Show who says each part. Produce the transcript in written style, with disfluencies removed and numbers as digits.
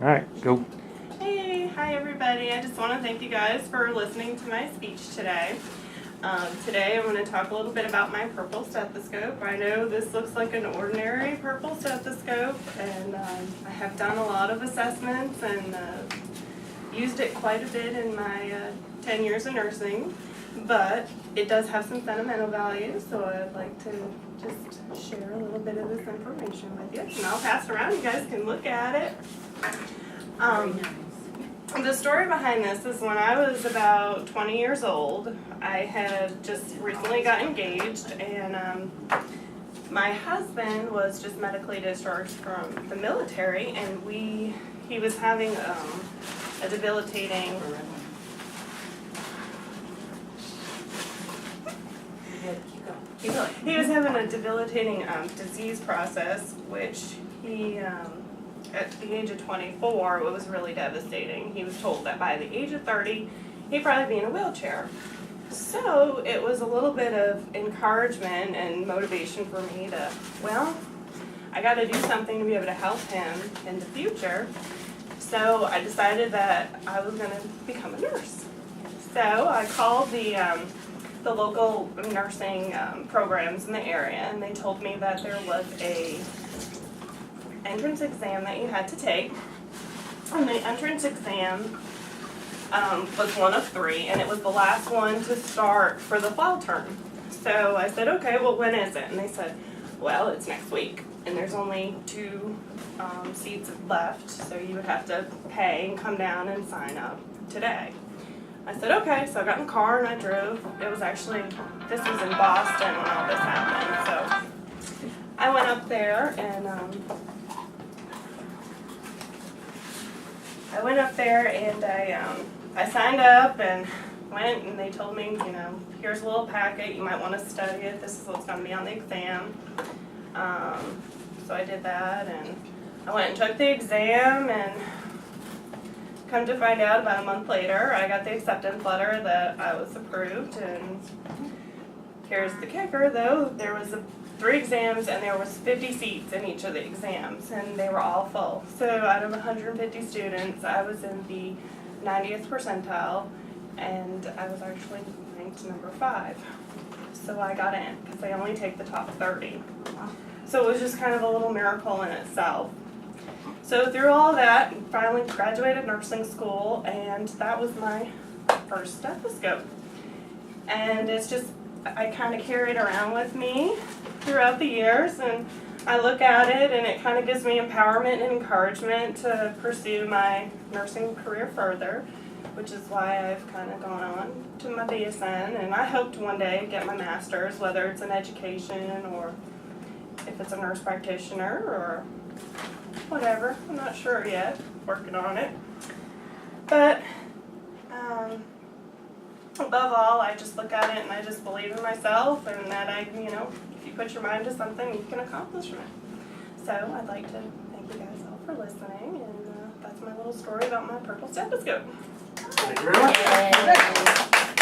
Speaker 1: All right, go.
Speaker 2: Hey, hi everybody. I just want to thank you guys for listening to my speech today. Today I'm going to talk a little bit about my purple stethoscope. I know this looks like an ordinary purple stethoscope, and I have done a lot of assessments and used it quite a bit in my 10 years of nursing, but it does have some sentimental value, so I'd like to just share a little bit of this information with you, and I'll pass it around. You guys can look at it. The story behind this is when I was about 20 years old, I had just recently got engaged, and my husband was just medically discharged from the military, and he was having a debilitating he was having a debilitating disease process, which he at the age of 24, it was really devastating. He was told that by the age of 30, he'd probably be in a wheelchair. So it was a little bit of encouragement and motivation for me to, well, I got to do something to be able to help him in the future. So I decided that I was going to become a nurse. So I called the local nursing programs in the area, and they told me that there was a entrance exam that you had to take, and the entrance exam was one of 3, and it was the last one to start for the fall term. So I said, okay, well, when is it? And they said, well, it's next week, and there's only 2 seats left, so you would have to pay and come down and sign up today. I said, okay, so I got in the car and I drove. It was actually, this was in Boston when all this happened, so I went up there and I signed up and went, and they told me, you know, here's a little packet, you might want to study it, this is what's going to be on the exam. So I did that, and I went and took the exam, and come to find out about a month later, I got the acceptance letter that I was approved, and here's the kicker though, there was 3 exams and there was 50 seats in each of the exams, and they were all full. So out of 150 students, I was in the 90th percentile, and I was actually ranked number 5. So I got in, because they only take the top 30. So it was just kind of a little miracle in itself. So through all that, finally graduated nursing school, and that was my first stethoscope. And it's just, I kind of carry it around with me throughout the years, and I look at it and it kind of gives me empowerment and encouragement to pursue my nursing career further, which is why I've kind of gone on to my BSN, and I hope to one day get my master's, whether it's in education or if it's a nurse practitioner or whatever. I'm not sure yet, working on it. But above all, I just look at it and I just believe in myself, and that you know, if you put your mind to something, you can accomplish it. So I'd like to thank you guys all for listening, and that's my little story about my purple stethoscope.
Speaker 1: Thank you very much.